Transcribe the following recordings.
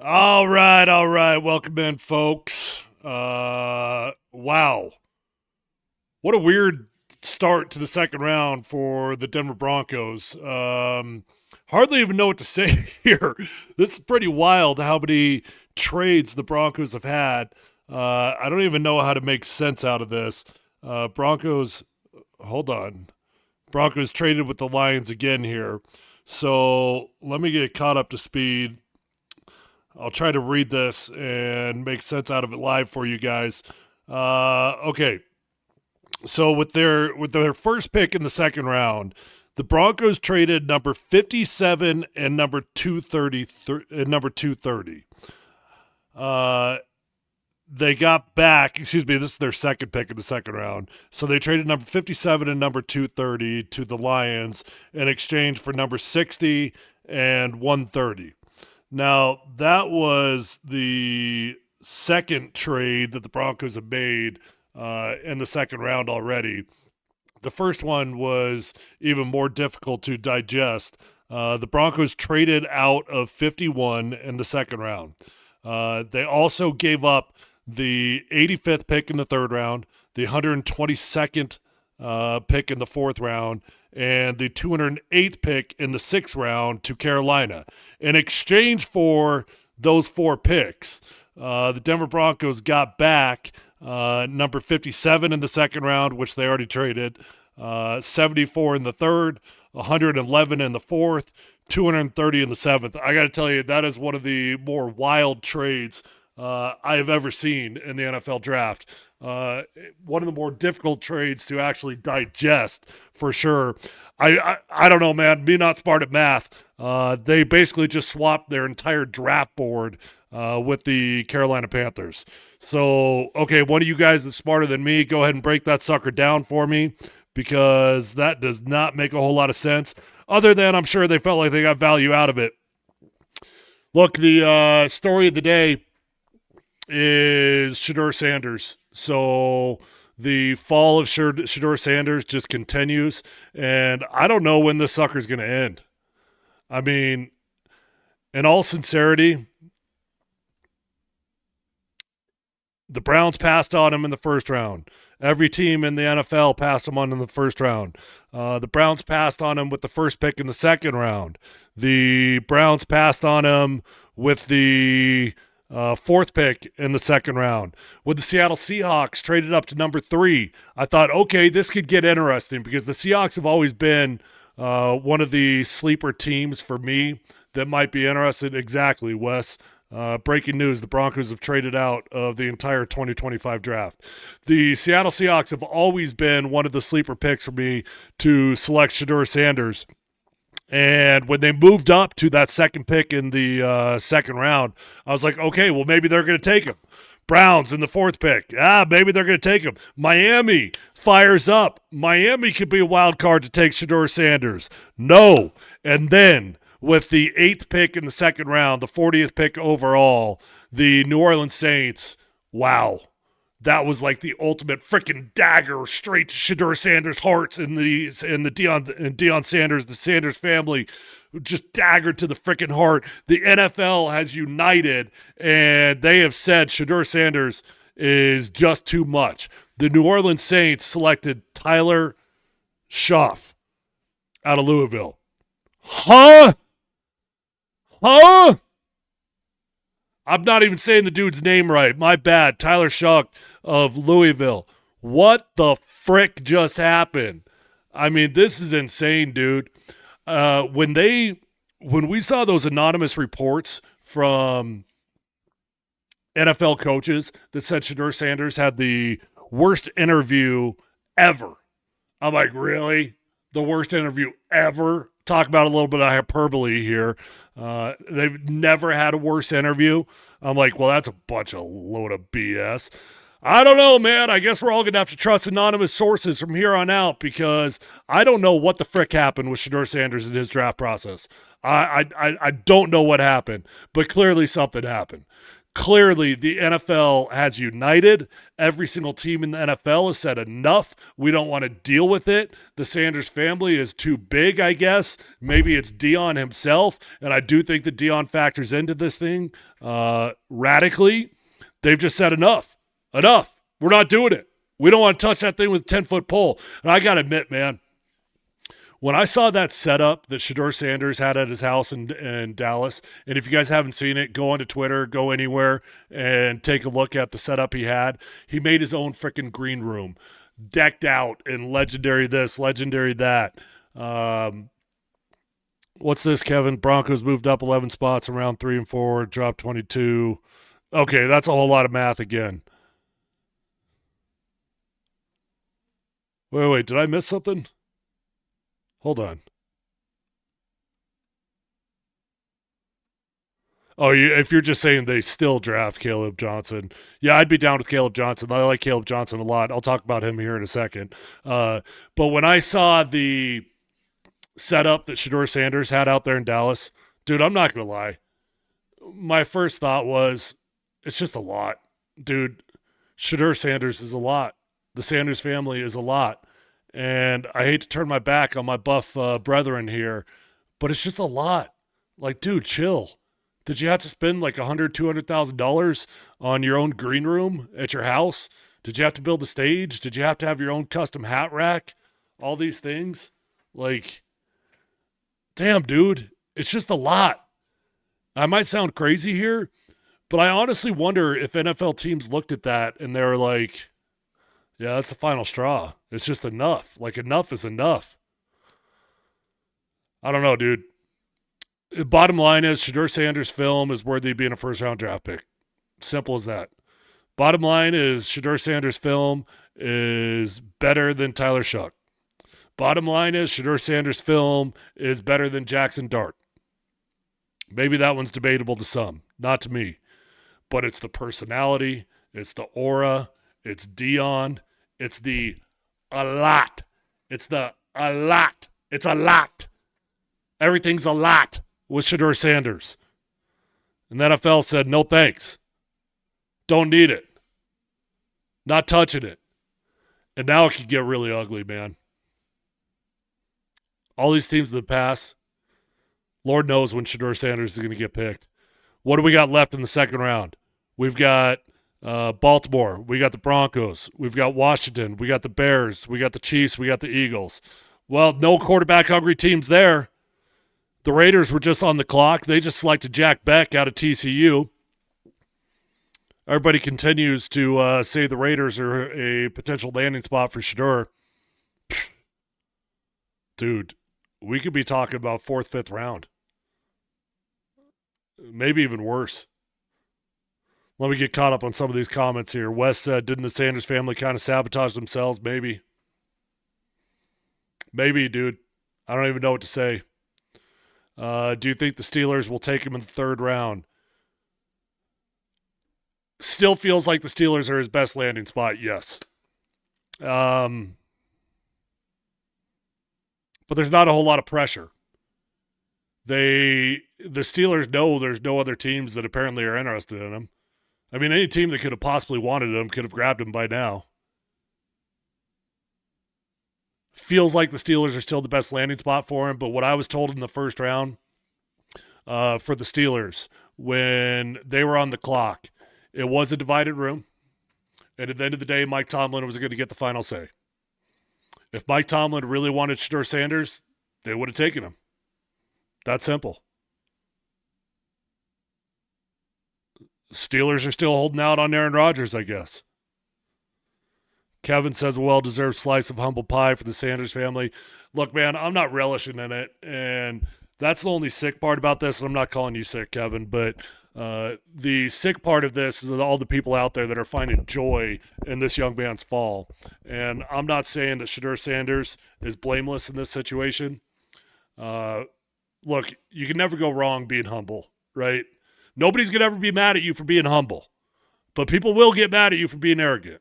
All right, all right. Welcome in, folks. Wow. What a weird start to the second round for the Denver Broncos. Hardly even know what to say here. This is pretty wild how many trades the Broncos have had. I don't even know how to make sense out of this. Broncos, hold on. Broncos traded with the Lions again here. So let me get caught up to speed. I'll try to read this and make sense out of it live for you guys. Okay, so with their first pick in the second round, the Broncos traded number 57 and number 230 and number 230. Uh, they got back, excuse me, this is their second pick in the second round. So they traded number 57 and number 230 to the Lions in exchange for number 60 and 130. Now, that was the second trade that the Broncos have made in the second round already. The first one was even more difficult to digest. The Broncos traded out of 51 in the second round. They also gave up the 85th pick in the third round, the 122nd pick in the fourth round, and the 208th pick in the sixth round to Carolina. In exchange for those four picks, the Denver Broncos got back number 57 in the second round, which they already traded, 74 in the third, 111 in the fourth, 230 in the seventh. I got to tell you, that is one of the more wild trades I have ever seen in the NFL draft. One of the more difficult trades to actually digest, for sure. I don't know, man. Me not smart at math. They basically just swapped their entire draft board with the Carolina Panthers. So, okay, one of you guys that's smarter than me, go ahead and break that sucker down for me, because that does not make a whole lot of sense. Other than I'm sure they felt like they got value out of it. Look, the story of the day is Shadur Sanders. So the fall of Shadur Sanders just continues, and I don't know when this sucker's going to end. I mean, in all sincerity, the Browns passed on him in the first round. Every team in the NFL passed him on in the first round. The Browns passed on him with the first pick in the second round. The Browns passed on him with the fourth pick in the second round. With the Seattle Seahawks traded up to number 3, I thought, okay, this could get interesting, because the Seahawks have always been one of the sleeper teams for me that might be interested. Exactly, Wes. Breaking news, the Broncos have traded out of the entire 2025 draft. The Seattle Seahawks have always been one of the sleeper picks for me to select Shadur Sanders. And when they moved up to that second pick in the second round, I was like, okay, well, maybe they're going to take him. Browns in the fourth pick. Maybe they're going to take him. Miami fires up. Miami could be a wild card to take Shadur Sanders. No. And then with the 8th pick in the second round, the 40th pick overall, the New Orleans Saints, wow. That was like the ultimate freaking dagger straight to Shadur Sanders' hearts and the Deion Sanders, the Sanders family, just daggered to the freaking heart. The NFL has united, and they have said Shadur Sanders is just too much. The New Orleans Saints selected Tyler Schaff out of Louisville. Huh? I'm not even saying the dude's name right. My bad. Tyler Schaff of Louisville. What the frick just happened? I mean, this is insane, dude. When we saw those anonymous reports from NFL coaches that said Shadur Sanders had the worst interview ever, I'm like, really? The worst interview ever? Talk about a little bit of hyperbole here. They've never had a worse interview. I'm like, well, that's a bunch of load of BS. I don't know, man. I guess we're all going to have to trust anonymous sources from here on out, because I don't know what the frick happened with Shadur Sanders in his draft process. I don't know what happened, but clearly something happened. Clearly, the NFL has united. Every single team in the NFL has said enough. We don't want to deal with it. The Sanders family is too big, I guess. Maybe it's Dion himself, and I do think that Dion factors into this thing radically. They've just said enough. Enough. We're not doing it. We don't want to touch that thing with a 10-foot pole. And I got to admit, man, when I saw that setup that Shadur Sanders had at his house in Dallas, and if you guys haven't seen it, go onto Twitter, go anywhere, and take a look at the setup he had. He made his own freaking green room, decked out in legendary this, legendary that. What's this, Kevin? Broncos moved up 11 spots in round 3 and 4, dropped 22. Okay, that's a whole lot of math again. Wait, did I miss something? Hold on. Oh, if you're just saying they still draft Caleb Johnson, yeah, I'd be down with Caleb Johnson. I like Caleb Johnson a lot. I'll talk about him here in a second. But when I saw the setup that Shadur Sanders had out there in Dallas, dude, I'm not going to lie. My first thought was, it's just a lot. Dude, Shadur Sanders is a lot. The Sanders family is a lot. And I hate to turn my back on my buff brethren here, but it's just a lot. Like, dude, chill. Did you have to spend like $100,000-$200,000 on your own green room at your house? Did you have to build a stage? Did you have to have your own custom hat rack? All these things? Like, damn, dude, it's just a lot. I might sound crazy here, but I honestly wonder if NFL teams looked at that and they were like, yeah, that's the final straw. It's just enough. Like, enough is enough. I don't know, dude. Bottom line is Shadur Sanders' film is worthy of being a first-round draft pick. Simple as that. Bottom line is Shadur Sanders' film is better than Tyler Shuck. Bottom line is Shadur Sanders' film is better than Jackson Dart. Maybe that one's debatable to some, not to me. But it's the personality, it's the aura, it's Dion, it's the a lot. It's the a lot. It's a lot. Everything's a lot with Shadur Sanders. And the NFL said, no thanks. Don't need it. Not touching it. And now it could get really ugly, man. All these teams in the past, Lord knows when Shadur Sanders is going to get picked. What do we got left in the second round? We've got Baltimore. We got the Broncos. We've got Washington. We got the Bears. We got the Chiefs. We got the Eagles. Well, no quarterback-hungry teams there. The Raiders were just on the clock. They just selected Jack Beck out of TCU. Everybody continues to say the Raiders are a potential landing spot for Shadur. Dude, we could be talking about 4th, 5th round. Maybe even worse. Let me get caught up on some of these comments here. Wes said, didn't the Sanders family kind of sabotage themselves? Maybe. Maybe, dude. I don't even know what to say. Do you think the Steelers will take him in the 3rd round? Still feels like the Steelers are his best landing spot, yes. But there's not a whole lot of pressure. The Steelers know there's no other teams that apparently are interested in him. I mean, any team that could have possibly wanted him could have grabbed him by now. Feels like the Steelers are still the best landing spot for him, but what I was told in the 1st round for the Steelers, when they were on the clock, it was a divided room, and at the end of the day, Mike Tomlin was going to get the final say. If Mike Tomlin really wanted Shadur Sanders, they would have taken him. That simple. Steelers are still holding out on Aaron Rodgers, I guess. Kevin says a well-deserved slice of humble pie for the Sanders family. Look, man, I'm not relishing in it, and that's the only sick part about this, and I'm not calling you sick, Kevin, but the sick part of this is all the people out there that are finding joy in this young man's fall. And I'm not saying that Shadur Sanders is blameless in this situation. Look, you can never go wrong being humble, right? Nobody's going to ever be mad at you for being humble, but people will get mad at you for being arrogant.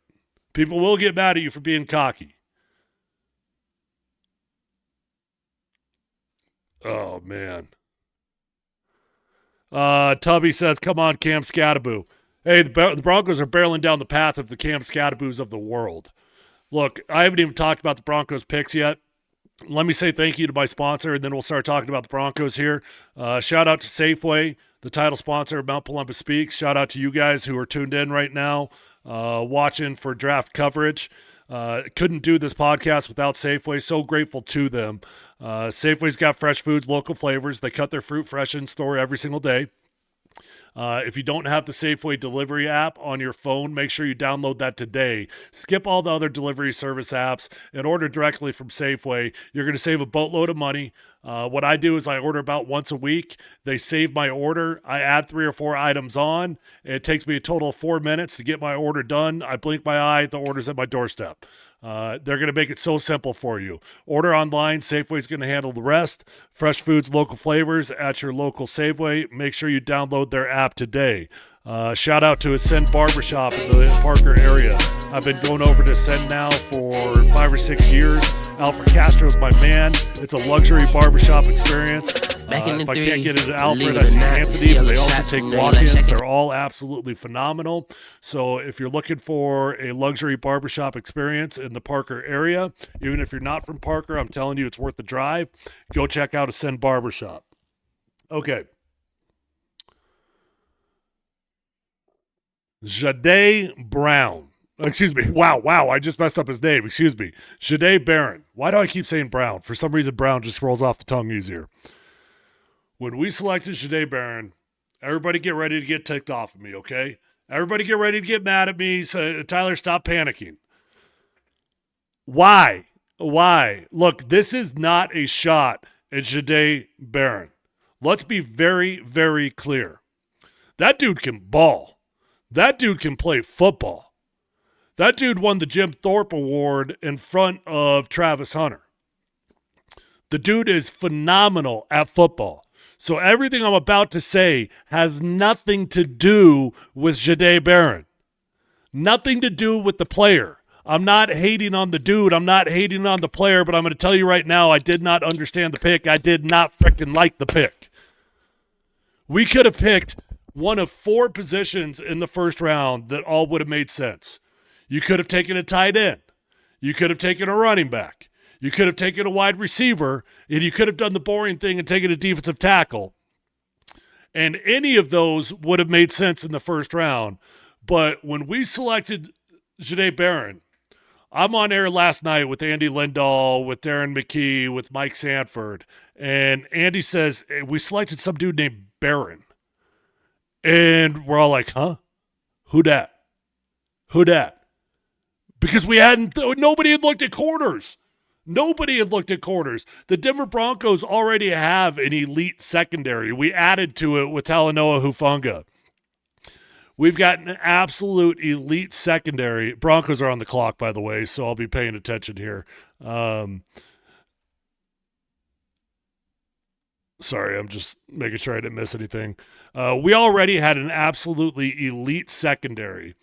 People will get mad at you for being cocky. Oh, man. Tubby says, come on, Cam Scattaboo. Hey, the Broncos are barreling down the path of the Cam Scataboos of the world. Look, I haven't even talked about the Broncos picks yet. Let me say thank you to my sponsor, and then we'll start talking about the Broncos here. Shout out to Safeway, the title sponsor of Mount Polumbus Speaks. Shout out to you guys who are tuned in right now, watching for draft coverage. Couldn't do this podcast without Safeway. So grateful to them. Safeway's got fresh foods, local flavors. They cut their fruit fresh in store every single day. If you don't have the Safeway delivery app on your phone, make sure you download that today. Skip all the other delivery service apps and order directly from Safeway. You're going to save a boatload of money. What I do is I order about once a week. They save my order. I add 3 or 4 items on. It takes me a total of 4 minutes to get my order done. I blink my eye, the order's at my doorstep. They're going to make it so simple for you. Order online. Safeway's going to handle the rest. Fresh foods, local flavors at your local Safeway. Make sure you download their app today. Shout out to Ascend Barbershop in the Parker area. I've been going over to Ascend now for 5 or 6 years. Alfred Castro's my man. It's a luxury barbershop experience. If I can't get into Alfred, I see Anthony, but they also take walk-ins. They're all absolutely phenomenal. So if you're looking for a luxury barbershop experience in the Parker area, even if you're not from Parker, I'm telling you it's worth the drive. Go check out Ascend Barbershop. Okay. Jade Brown. Excuse me. Wow. I just messed up his name. Excuse me. Jade Barron. Why do I keep saying Brown? For some reason, Brown just rolls off the tongue easier. When we selected Jade Barron, everybody get ready to get ticked off of me, okay? Everybody get ready to get mad at me. So, Tyler, stop panicking. Why? Look, this is not a shot at Jade Barron. Let's be very, very clear. That dude can ball. That dude can play football. That dude won the Jim Thorpe Award in front of Travis Hunter. The dude is phenomenal at football. So everything I'm about to say has nothing to do with Jade Barron. Nothing to do with the player. I'm not hating on the dude. I'm not hating on the player, but I'm going to tell you right now, I did not understand the pick. I did not freaking like the pick. We could have picked one of 4 positions in the first round that all would have made sense. You could have taken a tight end. You could have taken a running back. You could have taken a wide receiver, and you could have done the boring thing and taken a defensive tackle. And any of those would have made sense in the first round. But when we selected Jade Barron, I'm on air last night with Andy Lindahl, with Darren McKee, with Mike Sanford, and Andy says, hey, we selected some dude named Barron. And we're all like, huh? Who dat? Because nobody had looked at corners. The Denver Broncos already have an elite secondary. We added to it with Talanoa Hufanga. We've got an absolute elite secondary. Broncos are on the clock, by the way, so I'll be paying attention here. Sorry, I'm just making sure I didn't miss anything. We already had an absolutely elite secondary.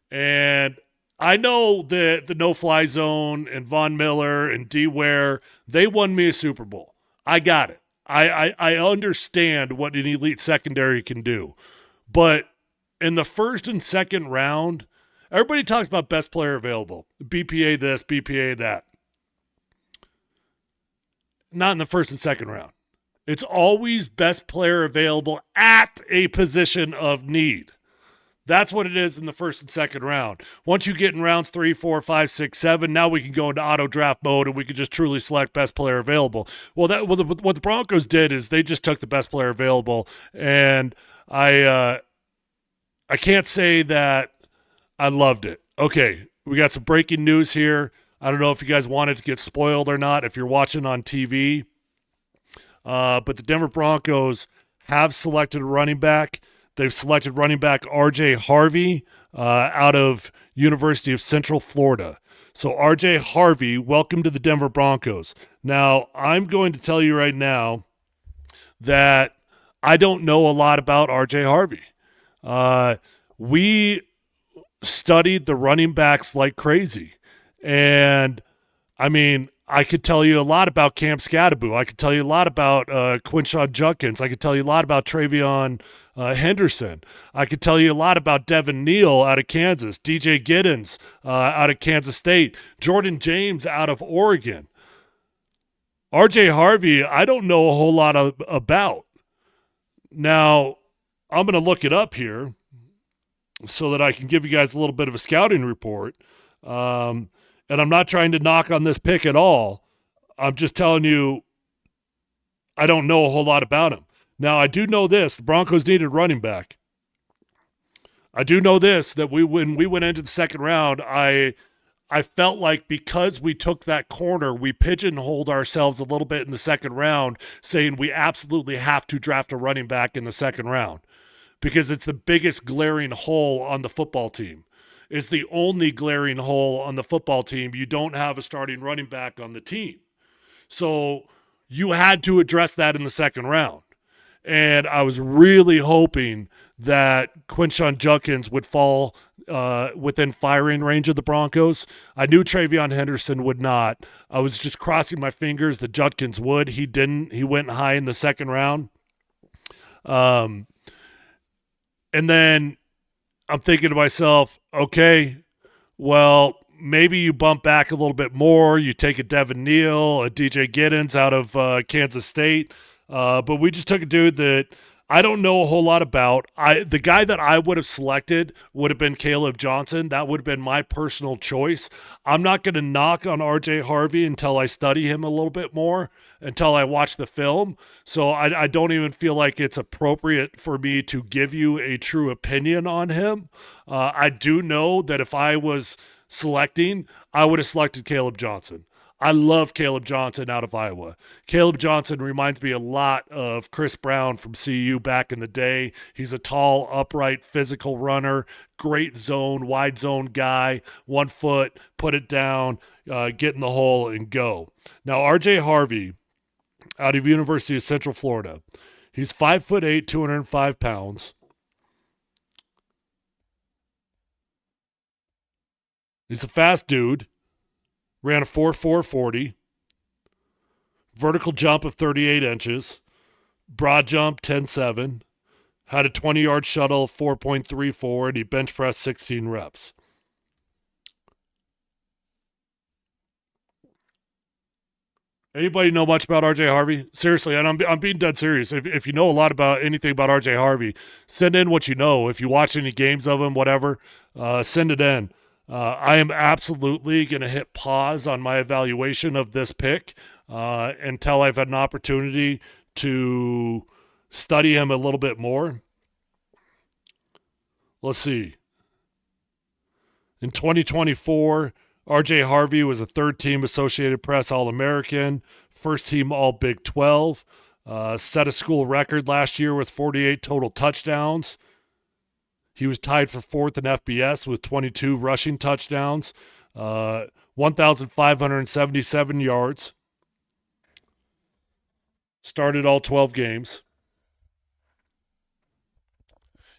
And I know that the no-fly zone and Von Miller and D. Ware, they won me a Super Bowl. I got it. I understand what an elite secondary can do. But in the first and second round, everybody talks about best player available. BPA this, BPA that. Not in the first and second round. It's always best player available at a position of need. That's what it is in the first and second round. Once you get in rounds 3, 4, 5, 6, 7, now we can go into auto draft mode and we can just truly select best player available. What the Broncos did is they just took the best player available, and I can't say that I loved it. Okay, we got some breaking news here. I don't know if you guys wanted to get spoiled or not if you're watching on TV, but the Denver Broncos have selected a running back. They've selected running back R.J. Harvey out of University of Central Florida. So R.J. Harvey, welcome to the Denver Broncos. Now, I'm going to tell you right now that I don't know a lot about R.J. Harvey. We studied the running backs like crazy. And, I mean, I could tell you a lot about Cam Scadaboo. I could tell you a lot about Quinshon Judkins. I could tell you a lot about Travion Henderson. I could tell you a lot about Devin Neal out of Kansas, DJ Giddens out of Kansas State, Jordan James out of Oregon. RJ Harvey, I don't know a whole lot about. Now, I'm going to look it up here so that I can give you guys a little bit of a scouting report. And I'm not trying to knock on this pick at all. I'm just telling you I don't know a whole lot about him. Now, I do know this. The Broncos needed running back. I do know this, that when we went into the second round, I felt like because we took that corner, we pigeonholed ourselves a little bit in the second round, saying we absolutely have to draft a running back in the second round because it's the biggest glaring hole on the football team. It's the only glaring hole on the football team. You don't have a starting running back on the team. So you had to address that in the second round. And I was really hoping that Quinshon Judkins would fall within firing range of the Broncos. I knew Travion Henderson would not. I was just crossing my fingers that Judkins would. He didn't. He went high in the second round. And then I'm thinking to myself, okay, well, maybe you bump back a little bit more. You take a Devin Neal, a DJ Giddens out of Kansas State. But we just took a dude that I don't know a whole lot about. The guy that I would have selected would have been Caleb Johnson. That would have been my personal choice. I'm not going to knock on RJ Harvey until I study him a little bit more, until I watch the film. So I don't even feel like it's appropriate for me to give you a true opinion on him. I do know that if I was selecting, I would have selected Caleb Johnson. I love Caleb Johnson out of Iowa. Caleb Johnson reminds me a lot of Chris Brown from CU back in the day. He's a tall, upright, physical runner, great zone, wide zone guy, 1 foot, put it down, get in the hole and go. Now, RJ Harvey out of University of Central Florida. He's 5'8", 205 pounds. He's a fast dude. Ran a 4.4 40. Vertical jump of 38 inches. Broad jump 10.7. Had a 20-yard shuttle of 4.34, and he bench pressed 16 reps. Anybody know much about RJ Harvey? Seriously, and I'm being dead serious. If you know a lot about anything about RJ Harvey, send in what you know. If you watch any games of him, whatever, send it in. I am absolutely going to hit pause on my evaluation of this pick until I've had an opportunity to study him a little bit more. Let's see. In 2024, RJ Harvey was a third-team Associated Press All-American, first-team All-Big 12, set a school record last year with 48 total touchdowns. He was tied for fourth in M.P.S. with 22 rushing touchdowns, 1,577 yards. Started all 12 games.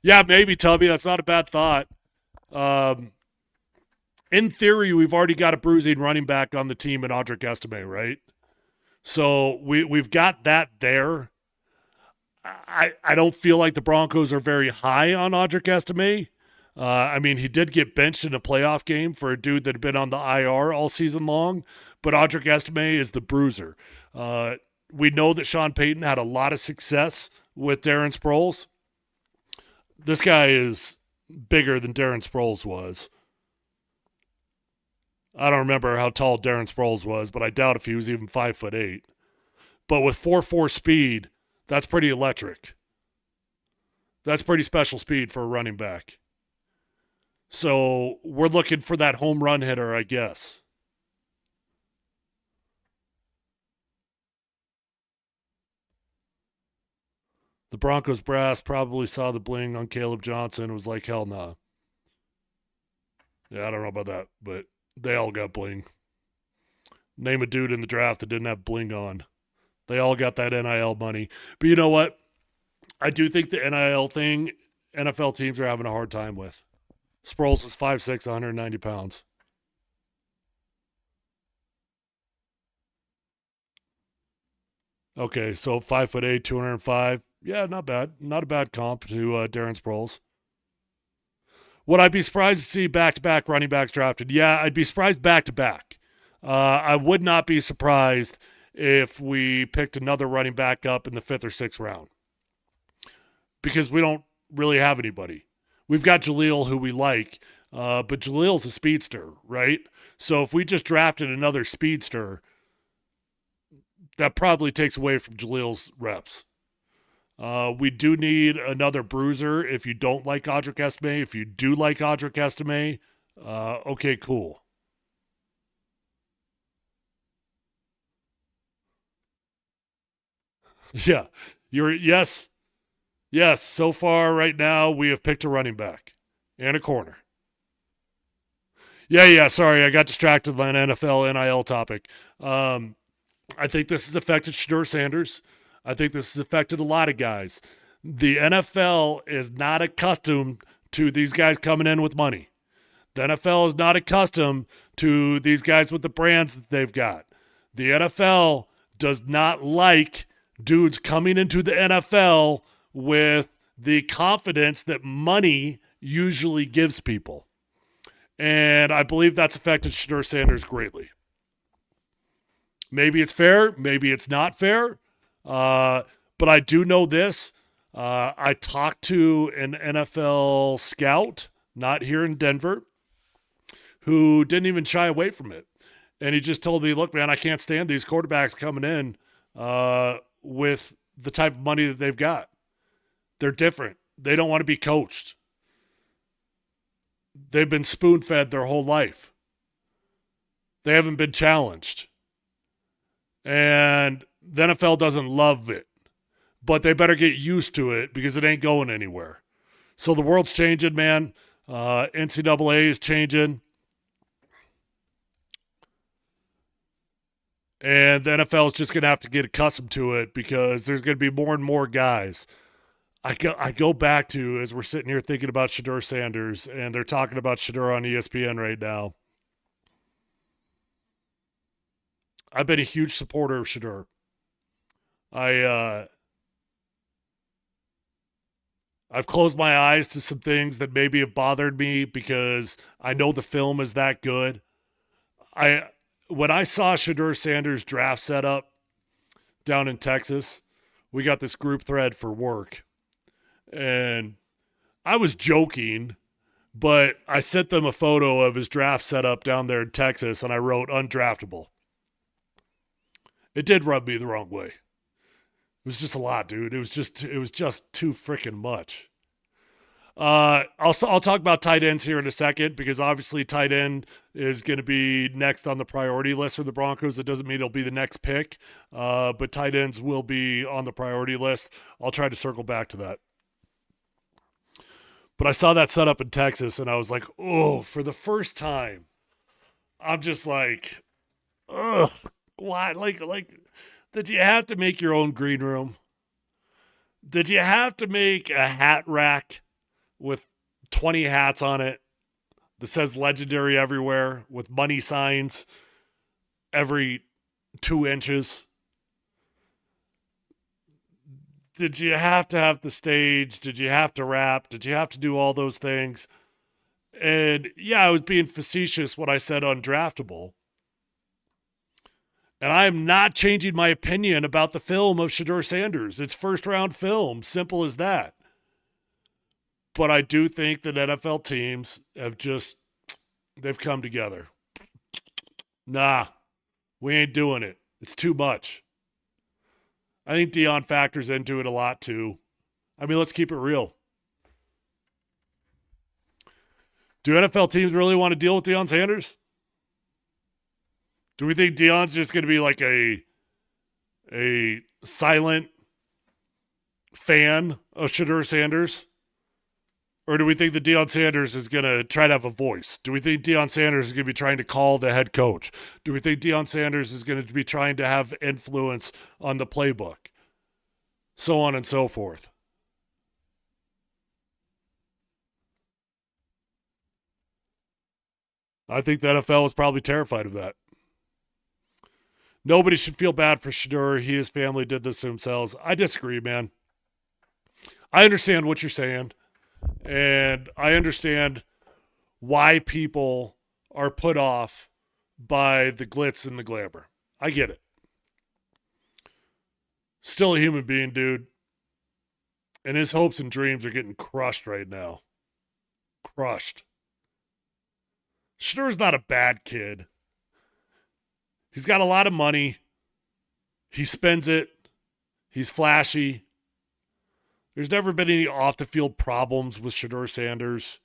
Yeah, maybe, Tubby. That's not a bad thought. In theory, we've already got a bruising running back on the team in Audric Estime, right? So we've got that there. I don't feel like the Broncos are very high on Audric Estime. I mean, he did get benched in a playoff game for a dude that had been on the IR all season long, but Audric Estime is the bruiser. We know that Sean Payton had a lot of success with Darren Sproles. This guy is bigger than Darren Sproles was. I don't remember how tall Darren Sproles was, but I doubt if he was even 5'8". But with 4.4 speed, that's pretty electric. That's pretty special speed for a running back. So we're looking for that home run hitter, I guess. The Broncos brass probably saw the bling on Caleb Johnson and was like, hell nah. Yeah, I don't know about that, but they all got bling. Name a dude in the draft that didn't have bling on. They all got that NIL money. But you know what? I do think the NIL thing, NFL teams are having a hard time with. Sproles is 5'6", 190 pounds. Okay, so 5'8", 205. Yeah, not bad. Not a bad comp to Darren Sproles. Would I be surprised to see back-to-back running backs drafted? Yeah, I'd be surprised back-to-back. I would not be surprised if we picked another running back up in the 5th or 6th round because we don't really have anybody. We've got Jaleel, who we like, but Jaleel's a speedster, right? So if we just drafted another speedster, that probably takes away from Jaleel's reps. We do need another bruiser if you don't like Audric Estime. If you do like Audric Estime, okay, cool. Yeah. Yes. Yes. So far right now we have picked a running back and a corner. Yeah. Sorry, I got distracted by an NFL NIL topic. I think this has affected Shadur Sanders. I think this has affected a lot of guys. The NFL is not accustomed to these guys coming in with money. The NFL is not accustomed to these guys with the brands that they've got. The NFL does not like dudes coming into the NFL with the confidence that money usually gives people. And I believe that's affected Shadur Sanders greatly. Maybe it's fair, maybe it's not fair, but I do know this. I talked to an NFL scout, not here in Denver, who didn't even shy away from it. And he just told me, look, man, I can't stand these quarterbacks coming in with the type of money that they've got. They're different. They don't want to be coached. They've been spoon-fed their whole life. They haven't been challenged. And the NFL doesn't love it. But they better get used to it because it ain't going anywhere. So the world's changing, man. NCAA is changing. And the NFL is just going to have to get accustomed to it because there's going to be more and more guys. I go back to, as we're sitting here thinking about Shadur Sanders, and they're talking about Shadur on ESPN right now. I've been a huge supporter of Shadur. I've closed my eyes to some things that maybe have bothered me because I know the film is that good. When I saw Shadur Sanders' draft setup down in Texas, we got this group thread for work. And I was joking, but I sent them a photo of his draft setup down there in Texas, and I wrote undraftable. It did rub me the wrong way. It was just a lot, dude. It was just too freaking much. I'll talk about tight ends here in a second because obviously tight end is going to be next on the priority list for the Broncos. It doesn't mean it'll be the next pick, but tight ends will be on the priority list. I'll try to circle back to that. But I saw that set up in Texas, and I was like, oh, for the first time, I'm just like, ugh, why? Like, did you have to make your own green room? Did you have to make a hat rack with 20 hats on it that says legendary everywhere with money signs every 2 inches? Did you have to have the stage? Did you have to rap? Did you have to do all those things? And yeah, I was being facetious when I said undraftable. And I am not changing my opinion about the film of Shadur Sanders. It's first round film, simple as that. But I do think that NFL teams they've come together. Nah, we ain't doing it. It's too much. I think Deion factors into it a lot too. I mean, let's keep it real. Do NFL teams really want to deal with Deion Sanders? Do we think Deion's just going to be like a silent fan of Shadur Sanders? Or do we think that Deion Sanders is going to try to have a voice? Do we think Deion Sanders is going to be trying to call the head coach? Do we think Deion Sanders is going to be trying to have influence on the playbook? So on and so forth. I think the NFL is probably terrified of that. Nobody should feel bad for Shadur. He and his family did this to themselves. I disagree, man. I understand what you're saying, and I understand why people are put off by the glitz and the glamour. I get it. Still a human being, dude. And his hopes and dreams are getting crushed right now. Crushed. Shadur's not a bad kid. He's got a lot of money. He spends it. He's flashy. There's never been any off-the-field problems with Shadur Sanders.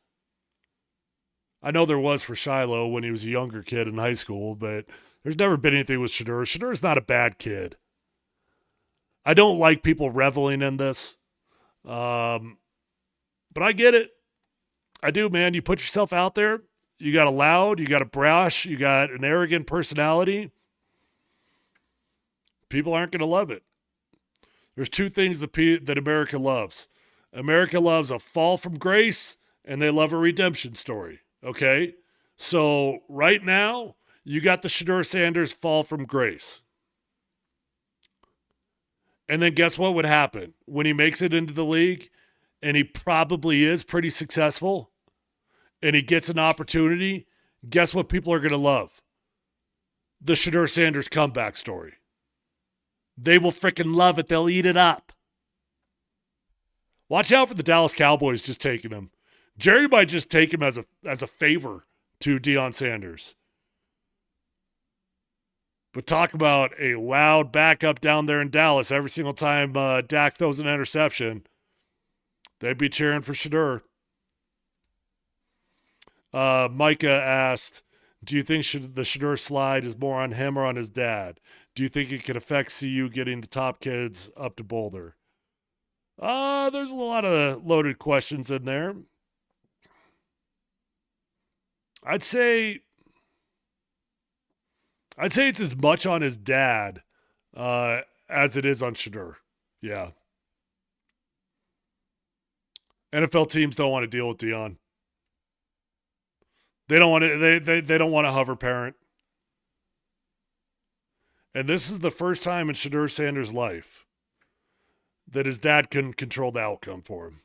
I know there was for Shiloh when he was a younger kid in high school, but there's never been anything with Shadur. Shadur's not a bad kid. I don't like people reveling in this. But I get it. I do, man. You put yourself out there. You got a loud, you got a brash, you got an arrogant personality. People aren't going to love it. There's two things that America loves. America loves a fall from grace, and they love a redemption story. Okay? So right now, you got the Shadur Sanders fall from grace. And then guess what would happen? When he makes it into the league, and he probably is pretty successful, and he gets an opportunity, guess what people are going to love? The Shadur Sanders comeback story. They will freaking love it. They'll eat it up. Watch out for the Dallas Cowboys just taking him. Jerry might just take him as a favor to Deion Sanders. But talk about a loud backup down there in Dallas. Every single time Dak throws an interception, they'd be cheering for Shadur. Micah asked, do you think the Shadur slide is more on him or on his dad? Do you think it could affect CU getting the top kids up to Boulder? There's a lot of loaded questions in there. I'd say it's as much on his dad as it is on Shadur. Yeah. NFL teams don't want to deal with Deion. They don't want to. They don't want a hover parent. And this is the first time in Shadur Sanders' life that his dad couldn't control the outcome for him.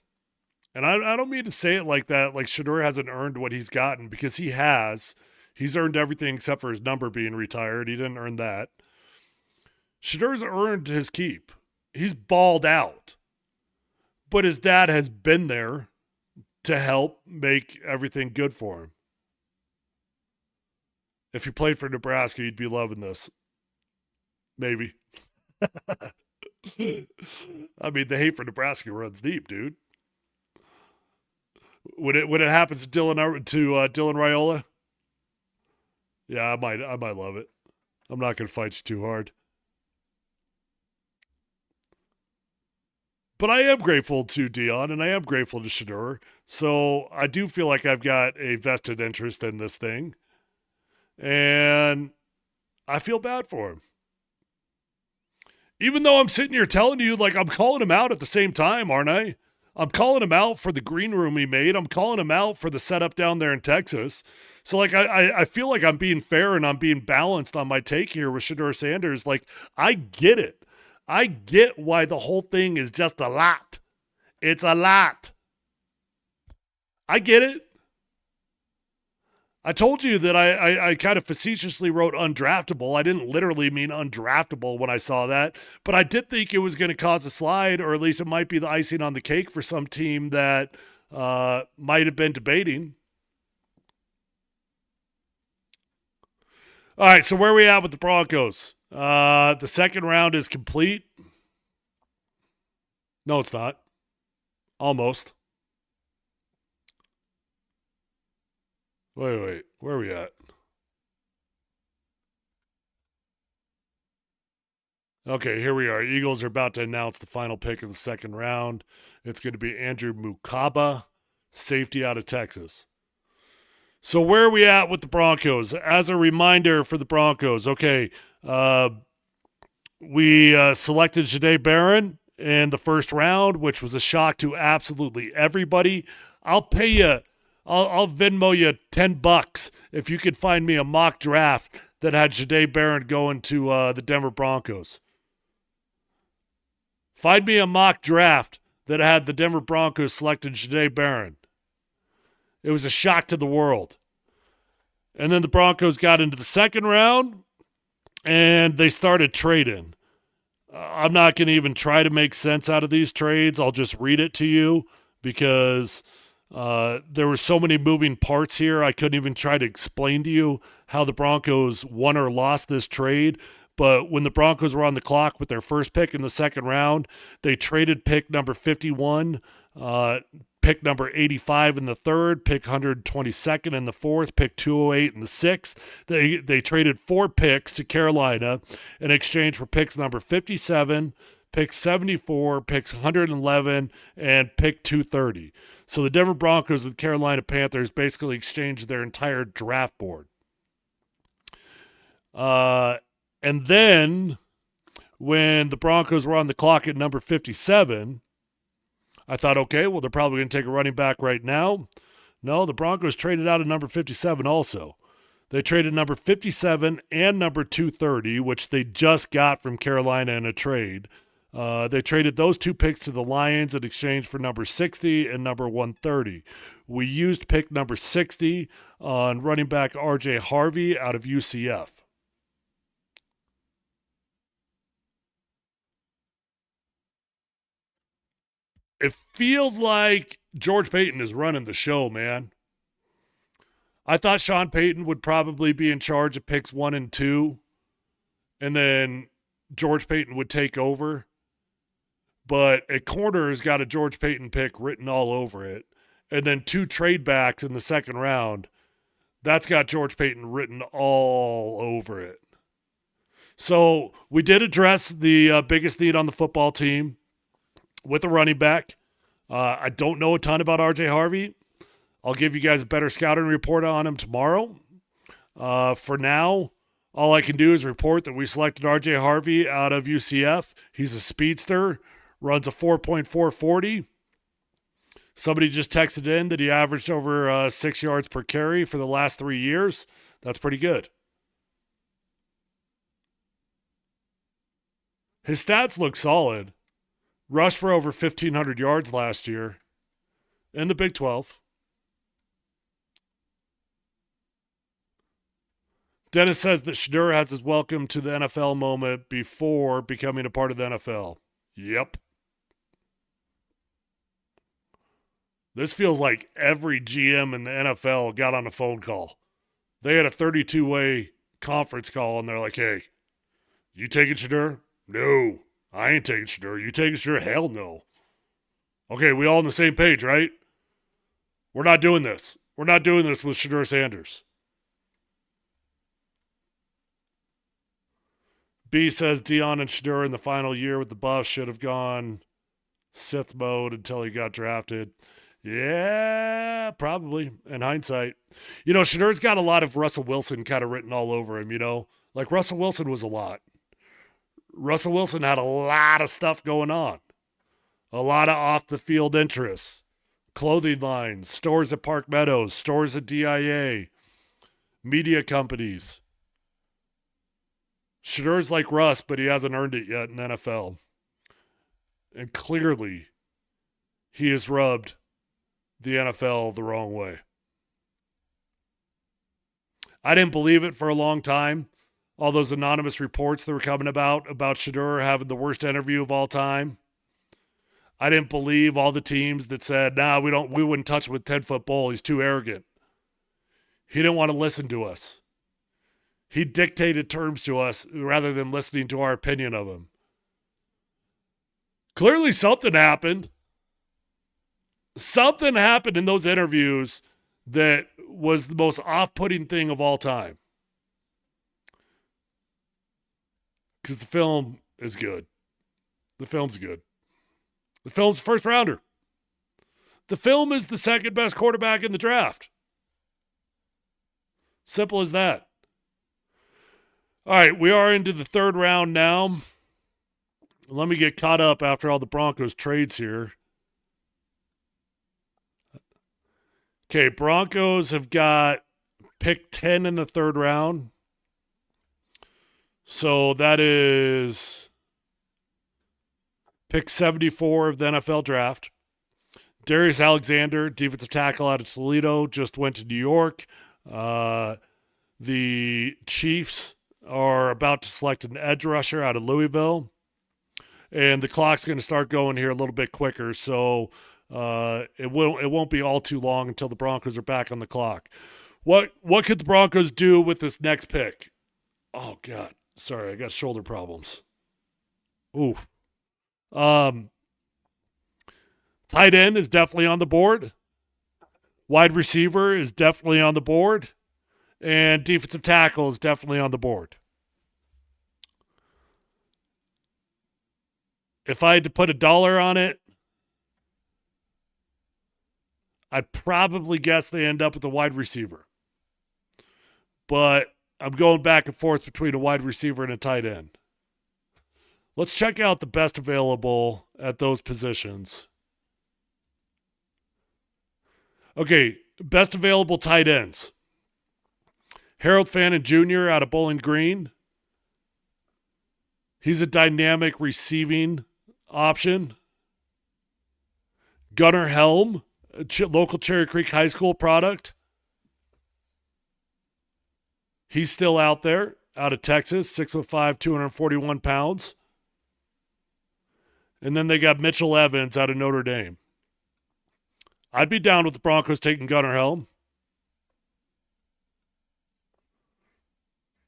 And I don't mean to say it like that, like Shadur hasn't earned what he's gotten, because he has. He's earned everything except for his number being retired. He didn't earn that. Shadur's earned his keep. He's balled out. But his dad has been there to help make everything good for him. If you played for Nebraska, you'd be loving this. Maybe. I mean, the hate for Nebraska runs deep, dude. When it happens to Dylan Raiola, yeah, I might love it. I'm not going to fight you too hard. But I am grateful to Deion, and I am grateful to Shadur. So I do feel like I've got a vested interest in this thing. And I feel bad for him. Even though I'm sitting here telling you, like, I'm calling him out at the same time, aren't I? I'm calling him out for the green room he made. I'm calling him out for the setup down there in Texas. So, like, I feel like I'm being fair and I'm being balanced on my take here with Shadur Sanders. Like, I get it. I get why the whole thing is just a lot. It's a lot. I get it. I told you that I kind of facetiously wrote undraftable. I didn't literally mean undraftable when I saw that, but I did think it was going to cause a slide, or at least it might be the icing on the cake for some team that might have been debating. All right, so where are we at with the Broncos? The second round is complete. No, it's not. Almost. Wait. Where are we at? Okay, here we are. Eagles are about to announce the final pick of the second round. It's going to be Andrew Mukaba, safety out of Texas. So where are we at with the Broncos? As a reminder for the Broncos, okay, we selected Jahdae Barron in the first round, which was a shock to absolutely everybody. I'll Venmo you $10 if you could find me a mock draft that had Shadur Barron going to the Denver Broncos. Find me a mock draft that had the Denver Broncos selecting Shadur Barron. It was a shock to the world. And then the Broncos got into the second round, and they started trading. I'm not going to even try to make sense out of these trades. I'll just read it to you because there were so many moving parts here. I couldn't even try to explain to you how the Broncos won or lost this trade. But when the Broncos were on the clock with their first pick in the second round, they traded pick number 51, pick number 85 in the third, pick 122nd in the fourth, pick 208 in the sixth. They traded 4 picks to Carolina in exchange for picks number 57, pick 74, picks 111, and pick 230. So the Denver Broncos and the Carolina Panthers basically exchanged their entire draft board. And then when the Broncos were on the clock at number 57, I thought, okay, well, they're probably going to take a running back right now. No, the Broncos traded out of number 57 also. They traded number 57 and number 230, which they just got from Carolina in a trade. They traded those 2 picks to the Lions in exchange for number 60 and number 130. We used pick number 60 on running back R.J. Harvey out of UCF. It feels like George Payton is running the show, man. I thought Sean Payton would probably be in charge of picks 1 and 2, and then George Payton would take over. But a corner has got a George Payton pick written all over it, and then 2 trade backs in the second round. That's got George Payton written all over it. So we did address the biggest need on the football team with a running back. I don't know a ton about R.J. Harvey. I'll give you guys a better scouting report on him tomorrow. For now, all I can do is report that we selected R.J. Harvey out of UCF. He's a speedster, runs a 4.440. Somebody just texted in that he averaged over 6 yards per carry for the last 3 years. That's pretty good. His stats look solid. Rushed for over 1,500 yards last year in the Big 12. Dennis says that Shadur has his welcome to the NFL moment before becoming a part of the NFL. Yep. This feels like every GM in the NFL got on a phone call. They had a 32-way conference call, and they're like, hey, you taking Shadur? No. I ain't taking Shadur. You taking Shadur? Hell no. Okay, we all on the same page, right? We're not doing this. We're not doing this with Shadur Sanders. B says Dion and Shadur in the final year with the Buffs should have gone Sith mode until he got drafted. Yeah, probably, in hindsight. You know, Shadur's got a lot of Russell Wilson kind of written all over him, you know? Like, Russell Wilson was a lot. Russell Wilson had a lot of stuff going on. A lot of off-the-field interests. Clothing lines, stores at Park Meadows, stores at DIA, media companies. Shadur's like Russ, but he hasn't earned it yet in the NFL. And clearly, he has rubbed the NFL the wrong way. I didn't believe it for a long time. All those anonymous reports that were coming about Shadur having the worst interview of all time. I didn't believe all the teams that said, nah, we wouldn't touch him with 10-foot bull. He's too arrogant. He didn't want to listen to us. He dictated terms to us rather than listening to our opinion of him. Clearly something happened. Something happened in those interviews that was the most off-putting thing of all time. Because the film is good. The film's good. The film's first rounder. The film is the second best quarterback in the draft. Simple as that. All right, we are into the third round now. Let me get caught up after all the Broncos trades here. Okay, Broncos have got pick 10 in the third round. So that is pick 74 of the NFL draft. Darius Alexander, defensive tackle out of Toledo, just went to New York. The Chiefs are about to select an edge rusher out of Louisville. And the clock's going to start going here a little bit quicker, so it won't be all too long until the Broncos are back on the clock. What could the Broncos do with this next pick? Oh God, sorry, I got shoulder problems. Oof. Tight end is definitely on the board. Wide receiver is definitely on the board. And defensive tackle is definitely on the board. If I had to put $1 on it, I'd probably guess they end up with a wide receiver. But I'm going back and forth between a wide receiver and a tight end. Let's check out the best available at those positions. Okay, best available tight ends. Harold Fannin Jr. out of Bowling Green. He's a dynamic receiving option. Gunnar Helm, a local Cherry Creek High School product. He's still out there, out of Texas, 6'5", 241 pounds. And then they got Mitchell Evans out of Notre Dame. I'd be down with the Broncos taking Gunnar Helm.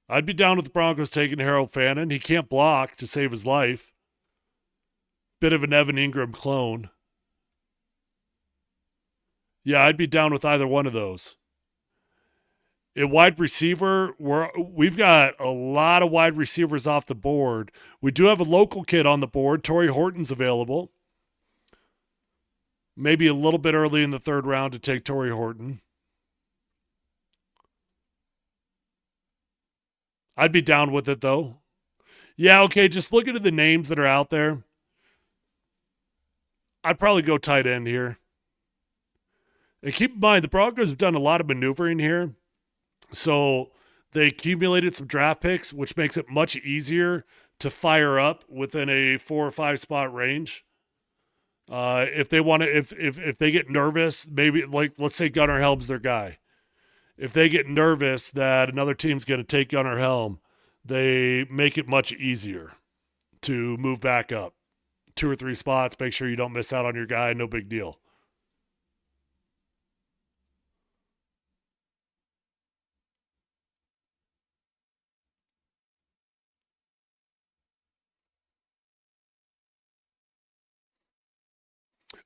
I'd be down with the Broncos taking Harold Fannin. He can't block to save his life. Bit of an Evan Ingram clone. Yeah, I'd be down with either one of those. In wide receiver, we've got a lot of wide receivers off the board. We do have a local kid on the board. Torrey Horton's available. Maybe a little bit early in the third round to take Torrey Horton. I'd be down with it, though. Yeah, okay, just looking at the names that are out there, I'd probably go tight end here. And keep in mind, the Broncos have done a lot of maneuvering here. So they accumulated some draft picks, which makes it much easier to fire up within a 4 or 5 spot range. If they want to, if they get nervous, maybe like let's say Gunnar Helm's their guy. If they get nervous that another team's going to take Gunnar Helm, they make it much easier to move back up 2 or 3 spots. Make sure you don't miss out on your guy. No big deal.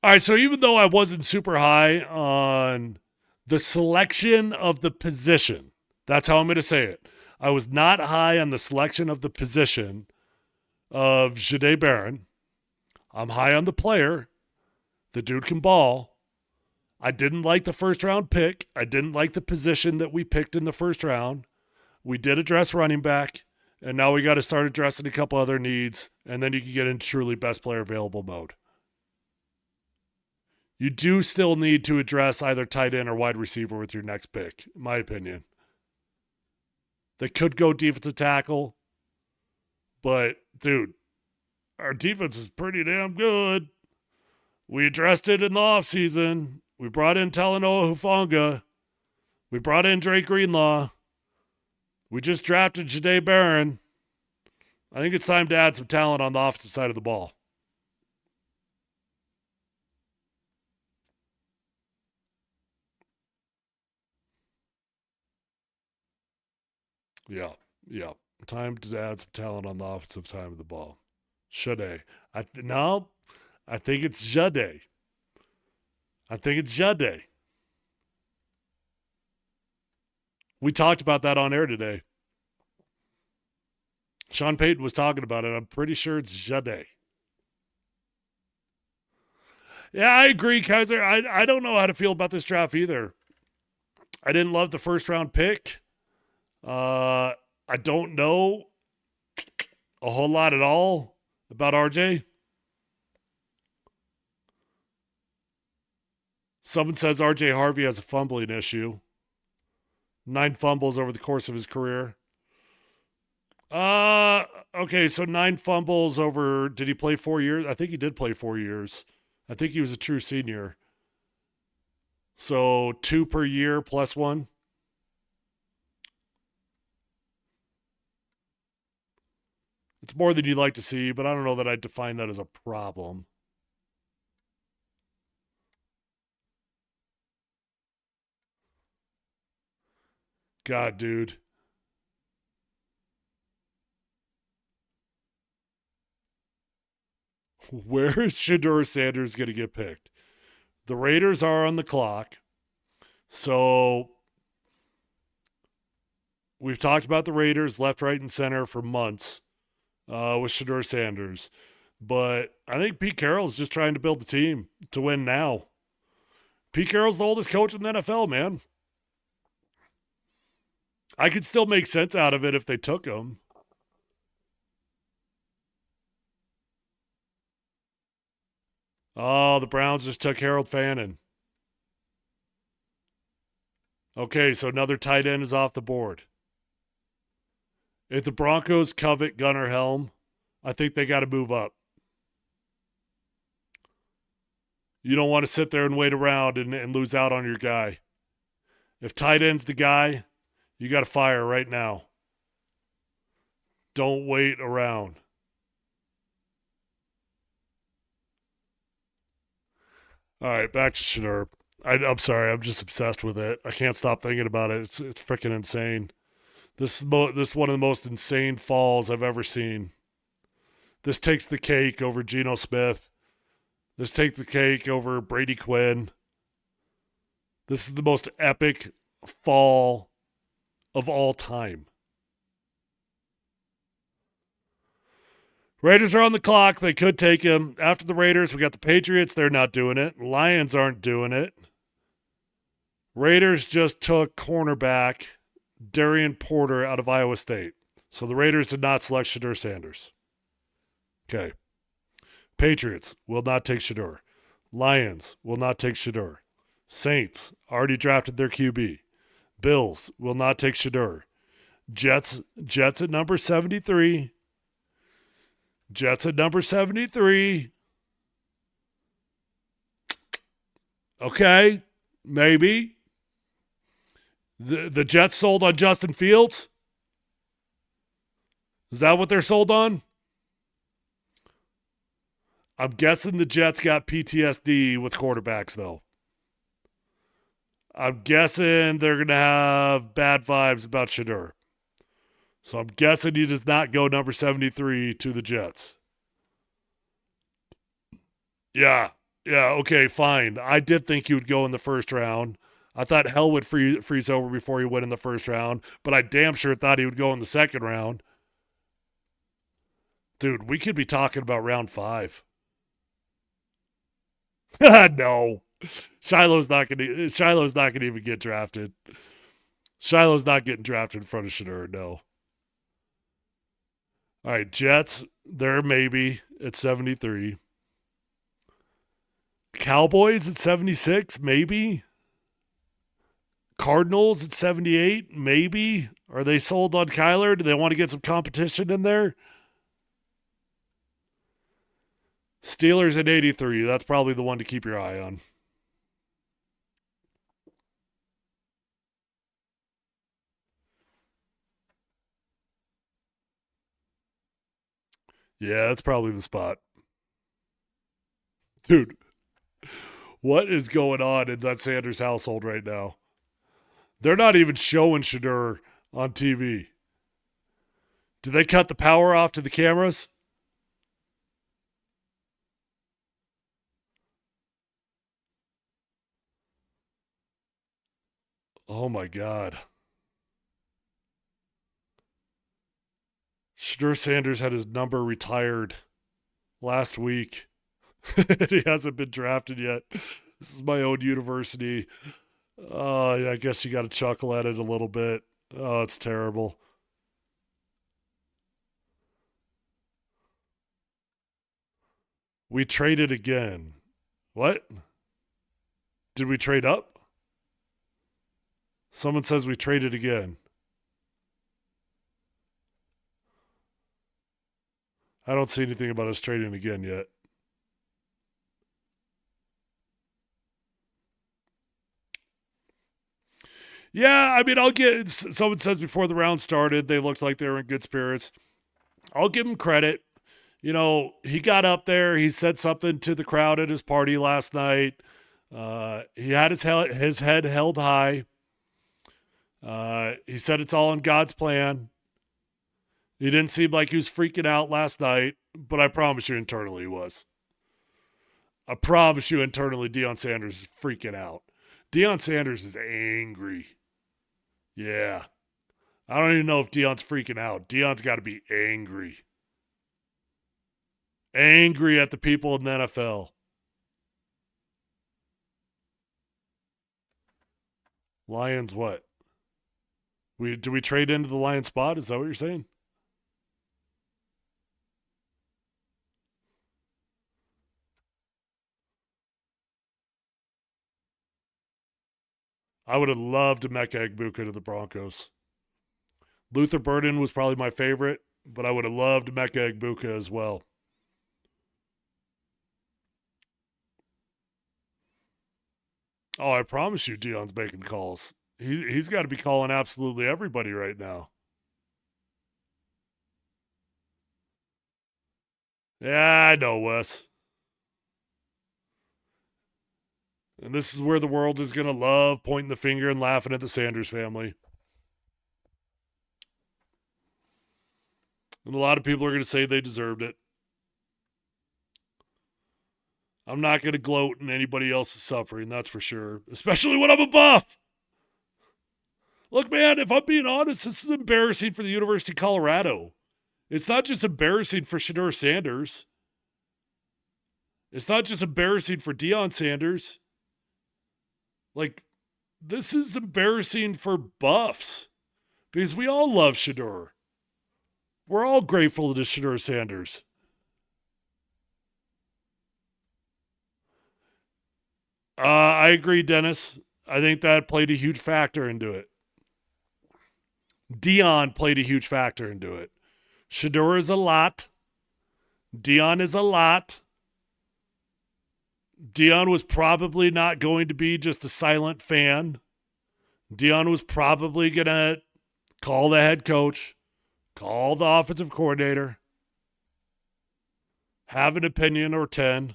All right, so even though I wasn't super high on the selection of the position, that's how I'm going to say it. I was not high on the selection of the position of Jahdae Barron. I'm high on the player. The dude can ball. I didn't like the first round pick. I didn't like the position that we picked in the first round. We did address running back, and now we got to start addressing a couple other needs, and then you can get into truly best player available mode. You do still need to address either tight end or wide receiver with your next pick, in my opinion. They could go defensive tackle, but, dude, our defense is pretty damn good. We addressed it in the offseason. We brought in Talanoa Hufanga. We brought in Drake Greenlaw. We just drafted Jahdae Barron. I think it's time to add some talent on the offensive side of the ball. Yeah. Time to add some talent on the offensive side of the ball. Jahdae. I think it's Jahdae. We talked about that on air today. Sean Payton was talking about it. I'm pretty sure it's Jahdae. Yeah, I agree, Kaiser. I don't know how to feel about this draft either. I didn't love the first round pick. I don't know a whole lot at all about RJ. Someone says RJ Harvey has a fumbling issue. 9 fumbles over the course of his career. Uh, okay, so 9 fumbles over. Did he play 4 years? I think he did play 4 years. I think he was a true senior. So 2 per year plus one. It's more than you'd like to see, but I don't know that I'd define that as a problem. God, dude. Where is Shadur Sanders going to get picked? The Raiders are on the clock. So we've talked about the Raiders left, right, and center for months with Shadur Sanders. But I think Pete Carroll's just trying to build the team to win now. Pete Carroll's the oldest coach in the NFL, man. I could still make sense out of it if they took him. Oh, the Browns just took Harold Fannin. Okay, so another tight end is off the board. If the Broncos covet Gunnar Helm, I think they got to move up. You don't want to sit there and wait around and lose out on your guy. If tight end's the guy, you got to fire right now. Don't wait around. All right, back to Shadur. I'm sorry, I'm just obsessed with it. I can't stop thinking about it. It's freaking insane. This is one of the most insane falls I've ever seen. This takes the cake over Geno Smith. This takes the cake over Brady Quinn. This is the most epic fall of all time. Raiders are on the clock. They could take him. After the Raiders, we got the Patriots. They're not doing it. Lions aren't doing it. Raiders just took cornerback Darian Porter out of Iowa State. So the Raiders did not select Shadur Sanders. Okay. Patriots will not take Shadur. Lions will not take Shadur. Saints already drafted their QB. Bills will not take Shadur. Jets at number 73. Jets at number 73. Okay, maybe. The Jets sold on Justin Fields? Is that what they're sold on? I'm guessing the Jets got PTSD with quarterbacks, though. I'm guessing they're going to have bad vibes about Shadur. So I'm guessing he does not go number 73 to the Jets. Yeah. Yeah. Okay, fine. I did think he would go in the first round. I thought hell would freeze over before he went in the first round, but I damn sure thought he would go in the second round. Dude, we could be talking about round 5. No. Shiloh's not gonna even get drafted. Shiloh's not getting drafted in front of Shadur, no. All right, Jets, they're maybe at 73. Cowboys at 76, maybe. Cardinals at 78, maybe. Are they sold on Kyler? Do they want to get some competition in there? Steelers at 83. That's probably the one to keep your eye on. Yeah, that's probably the spot. Dude, what is going on in that Sanders household right now? They're not even showing Shadur on TV. Did they cut the power off to the cameras? Oh my God. Shadur Sanders had his number retired last week. He hasn't been drafted yet. This is my own university. I guess you got to chuckle at it a little bit. Oh, it's terrible. We traded again. What? Did we trade up? Someone says we traded again. I don't see anything about us trading again yet. Yeah, I mean, I'll get. Someone says before the round started, they looked like they were in good spirits. I'll give him credit. You know, he got up there. He said something to the crowd at his party last night. He had his head held high. He said it's all in God's plan. He didn't seem like he was freaking out last night, but I promise you internally he was. I promise you internally Deion Sanders is freaking out. Deion Sanders is angry. Yeah. I don't even know if Deion's freaking out. Deion's got to be angry. Angry at the people in the NFL. Lions what? Do we trade into the Lions spot? Is that what you're saying? I would have loved Emeka Egbuka to the Broncos. Luther Burden was probably my favorite, but I would have loved Emeka Egbuka as well. Oh, I promise you, Deion's making calls. He's got to be calling absolutely everybody right now. Yeah, I know, Wes. And this is where the world is going to love pointing the finger and laughing at the Sanders family. And a lot of people are going to say they deserved it. I'm not going to gloat in anybody else's suffering, that's for sure. Especially when I'm a Buff. Look, man, if I'm being honest, this is embarrassing for the University of Colorado. It's not just embarrassing for Shadur Sanders. It's not just embarrassing for Deion Sanders. Like, this is embarrassing for Buffs. Because we all love Shadur. We're all grateful to Shadur Sanders. I agree, Dennis. I think that played a huge factor into it. Deion played a huge factor into it. Shadur is a lot. Deion is a lot. Deion was probably not going to be just a silent fan. Deion was probably going to call the head coach, call the offensive coordinator, have an opinion or 10.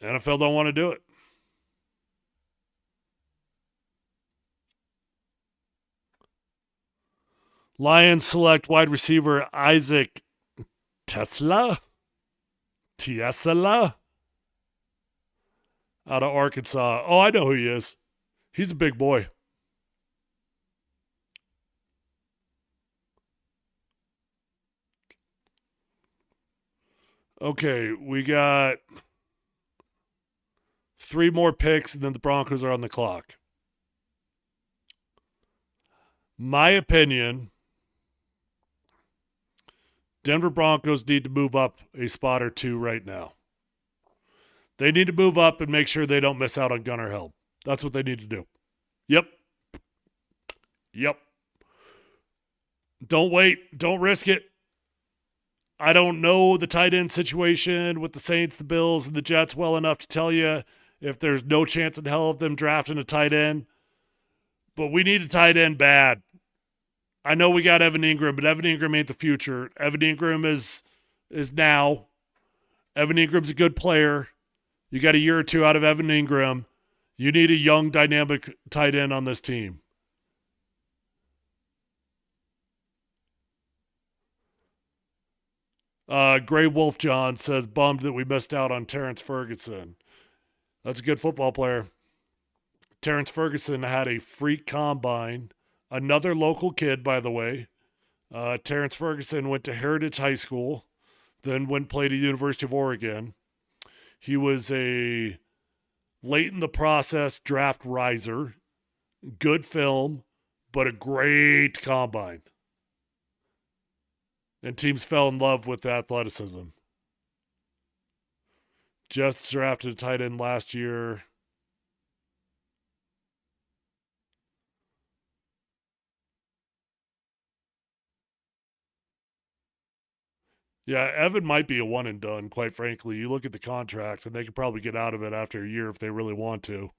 NFL don't want to do it. Lions select wide receiver Isaac Tesla out of Arkansas. Oh, I know who he is. He's a big boy. Okay, we got 3 more picks, and then the Broncos are on the clock. My opinion, Denver Broncos need to move up a spot or 2 right now. They need to move up and make sure they don't miss out on Gunnar Helm. That's what they need to do. Yep. Don't wait. Don't risk it. I don't know the tight end situation with the Saints, the Bills, and the Jets well enough to tell you if there's no chance in hell of them drafting a tight end. But we need a tight end bad. I know we got Evan Ingram, but Evan Ingram ain't the future. Evan Ingram is now. Evan Ingram's a good player. You got a year or 2 out of Evan Ingram. You need a young, dynamic tight end on this team. Gray Wolf John says, bummed that we missed out on Terrence Ferguson. That's a good football player. Terrence Ferguson had a freak combine. Another local kid, by the way. Terrence Ferguson went to Heritage High School, then went and played at University of Oregon. He was a late in the process draft riser. Good film, but a great combine. And teams fell in love with the athleticism. Just drafted a tight end last year. Yeah, Evan might be a one and done, quite frankly. You look at the contract, and they could probably get out of it after a year if they really want to.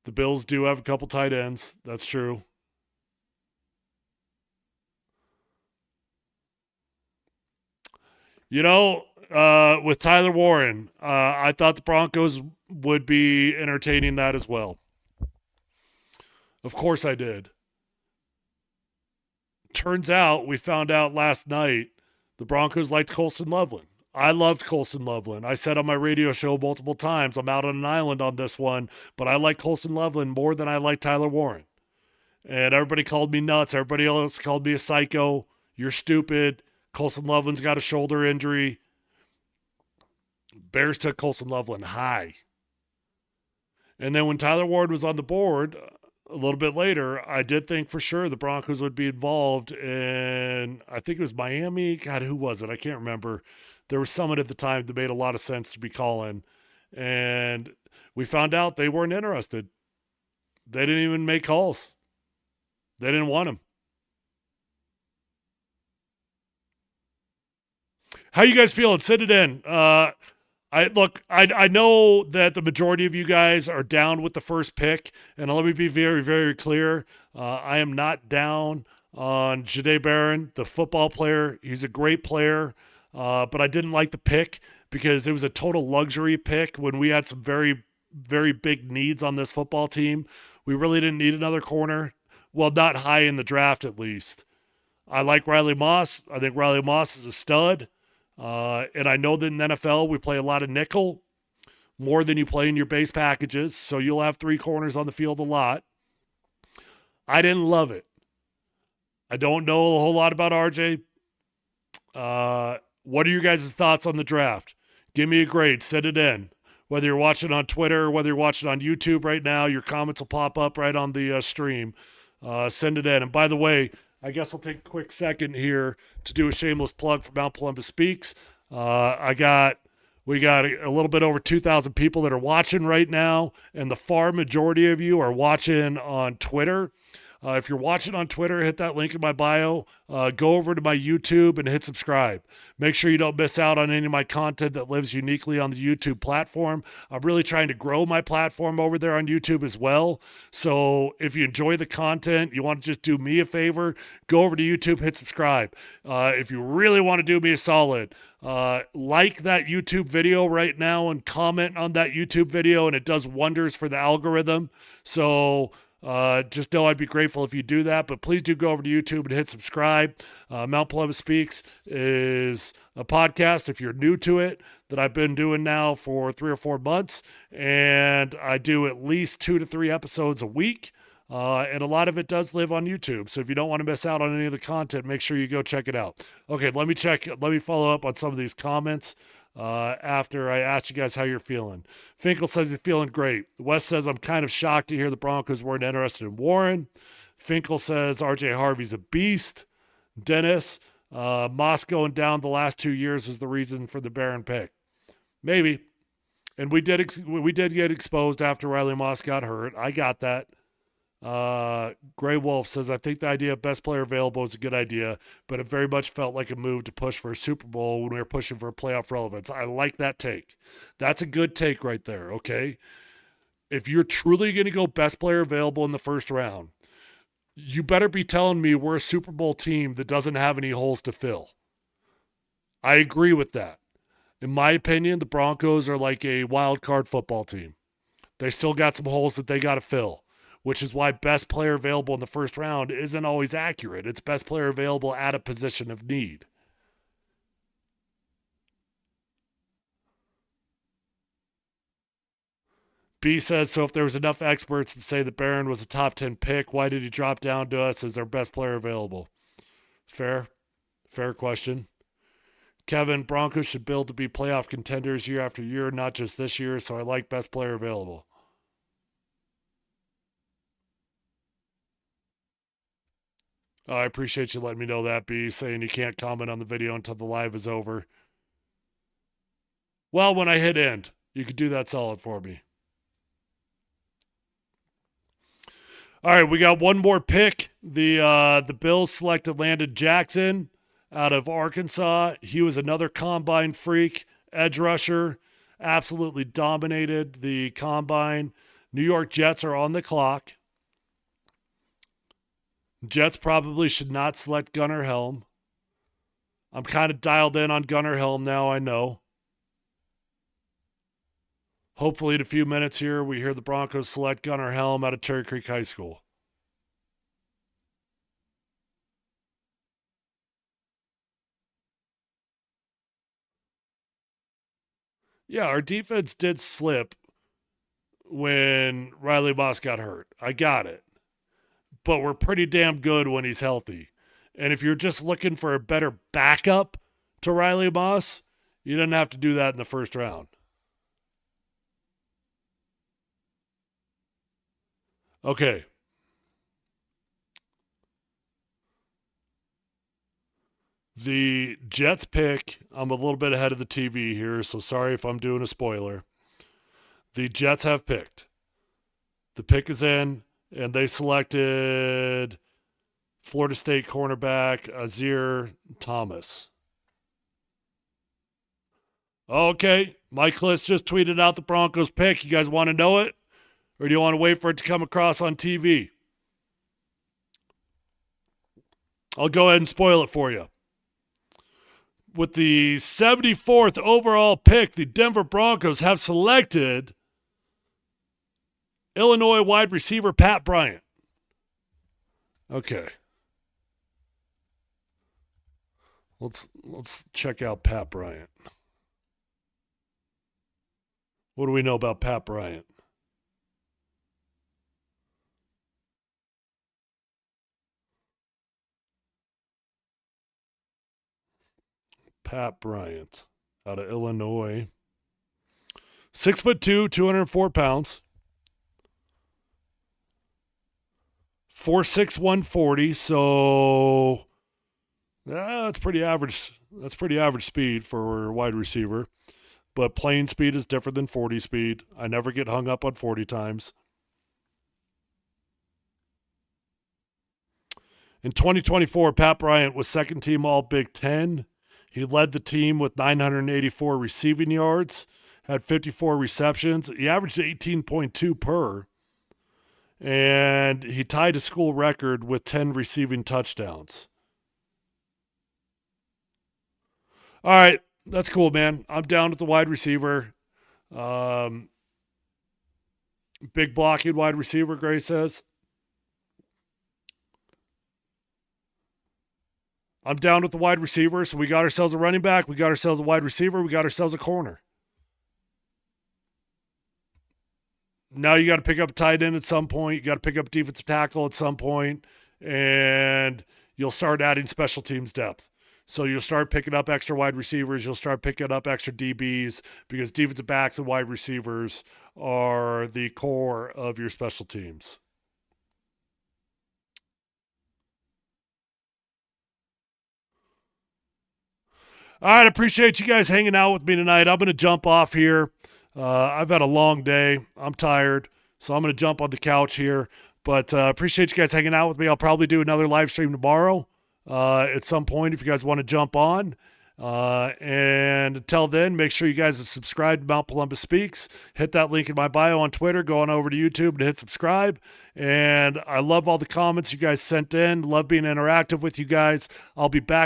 The Bills do have a couple tight ends. That's true. You know, with Tyler Warren, I thought the Broncos would be entertaining that as well. Of course I did. Turns out, we found out last night, the Broncos liked Colston Loveland. I loved Colston Loveland. I said on my radio show multiple times, I'm out on an island on this one, but I like Colston Loveland more than I like Tyler Warren. And everybody called me nuts. Everybody else called me a psycho. You're stupid. Colston Loveland's got a shoulder injury. Bears took Colston Loveland high. And then when Tyler Ward was on the board a little bit later, I did think for sure the Broncos would be involved in, I think it was Miami. God, who was it? I can't remember. There was someone at the time that made a lot of sense to be calling. And we found out they weren't interested. They didn't even make calls. They didn't want him. How you guys feeling? Send it in. I know that the majority of you guys are down with the first pick, and let me be very, very clear. I am not down on Jahdae Barron, the football player. He's a great player, but I didn't like the pick because it was a total luxury pick when we had some very, very big needs on this football team. We really didn't need another corner. Well, not high in the draft, at least. I like Riley Moss. I think Riley Moss is a stud. And I know that in the NFL we play a lot of nickel, more than you play in your base packages. So you'll have three corners on the field a lot. I didn't love it. I don't know a whole lot about RJ. What are your guys' thoughts on the draft? Give me a grade. Send it in. Whether you're watching on Twitter, whether you're watching on YouTube right now, your comments will pop up right on the stream. Send it in. And by the way, I guess I'll take a quick second here to do a shameless plug for Mount Polumbus Speaks. We got a little bit over 2,000 people that are watching right now, and the far majority of you are watching on Twitter. If you're watching on Twitter, hit that link in my bio. Go over to my YouTube and hit subscribe. Make sure you don't miss out on any of my content that lives uniquely on the YouTube platform. I'm really trying to grow my platform over there on YouTube as well. So if you enjoy the content, you want to just do me a favor, go over to YouTube, hit subscribe. If you really want to do me a solid, like that YouTube video right now and comment on that YouTube video, and it does wonders for the algorithm. So just know I'd be grateful if you do that, but please do go over to YouTube and hit subscribe. Mount Polumbus Speaks is a podcast, if you're new to it, that I've been doing now for 3 or 4 months, and I do at least 2 to 3 episodes a week. And a lot of it does live on YouTube. So if you don't want to miss out on any of the content, make sure you go check it out. Okay, let me follow up on some of these comments. After I asked you guys how you're feeling. Finkel says he's feeling great. Wes says, I'm kind of shocked to hear the Broncos weren't interested in Warren. Finkel says, RJ Harvey's a beast. Dennis, Moss going down the last 2 years was the reason for the Barron pick. Maybe. And we did get exposed after Riley Moss got hurt. I got that. Gray Wolf says, I think the idea of best player available is a good idea, but it very much felt like a move to push for a Super Bowl when we were pushing for a playoff relevance. I like that take. That's a good take right there, okay? If you're truly going to go best player available in the first round, you better be telling me we're a Super Bowl team that doesn't have any holes to fill. I agree with that. In my opinion, the Broncos are like a wild card football team. They still got some holes that they got to fill, which is why best player available in the first round isn't always accurate. It's best player available at a position of need. B says, so if there was enough experts to say that Barron was a top 10 pick, why did he drop down to us as our best player available? Fair question. Kevin, Broncos should build to be playoff contenders year after year, not just this year, so I like best player available. I appreciate you letting me know that, B, saying you can't comment on the video until the live is over. Well, when I hit end, you could do that solid for me. All right, we got one more pick. The Bills selected Landon Jackson out of Arkansas. He was another combine freak, edge rusher, absolutely dominated the combine. New York Jets are on the clock. Jets probably should not select Gunnar Helm. I'm kind of dialed in on Gunnar Helm now, I know. Hopefully, in a few minutes here, we hear the Broncos select Gunnar Helm out of Cherry Creek High School. Yeah, our defense did slip when Riley Moss got hurt. I got it. But we're pretty damn good when he's healthy. And if you're just looking for a better backup to Riley Moss, you didn't have to do that in the first round. Okay. The Jets pick, I'm a little bit ahead of the TV here, so sorry if I'm doing a spoiler. The Jets have picked. The pick is in, and they selected Florida State cornerback Azir Thomas. Okay, Mike Liss just tweeted out the Broncos pick. You guys want to know it? Or do you want to wait for it to come across on TV? I'll go ahead and spoil it for you. With the 74th overall pick, the Denver Broncos have selected Illinois wide receiver Pat Bryant. Okay. Let's check out Pat Bryant. What do we know about Pat Bryant? Pat Bryant out of Illinois. 6'2", 204 pounds. 4'6", 140. So that's pretty average. That's pretty average speed for a wide receiver. But plane speed is different than 40 speed. I never get hung up on 40 times. In 2024, Pat Bryant was second team All Big Ten. He led the team with 984 receiving yards, had 54 receptions. He averaged 18.2 per. And he tied a school record with 10 receiving touchdowns. All right, that's cool, man. I'm down with the wide receiver. Big blocking wide receiver, Gray says. I'm down with the wide receiver, so we got ourselves a running back, we got ourselves a wide receiver, we got ourselves a corner. Now you got to pick up a tight end at some point. You got to pick up a defensive tackle at some point, and you'll start adding special teams depth. So you'll start picking up extra wide receivers. You'll start picking up extra DBs because defensive backs and wide receivers are the core of your special teams. All right, I appreciate you guys hanging out with me tonight. I'm going to jump off here. I've had a long day. I'm tired, so I'm going to jump on the couch here. But appreciate you guys hanging out with me. I'll probably do another live stream tomorrow at some point if you guys want to jump on. And until then, make sure you guys are subscribed to Mount Polumbus Speaks. Hit that link in my bio on Twitter. Go on over to YouTube and hit subscribe. And I love all the comments you guys sent in. Love being interactive with you guys. I'll be back.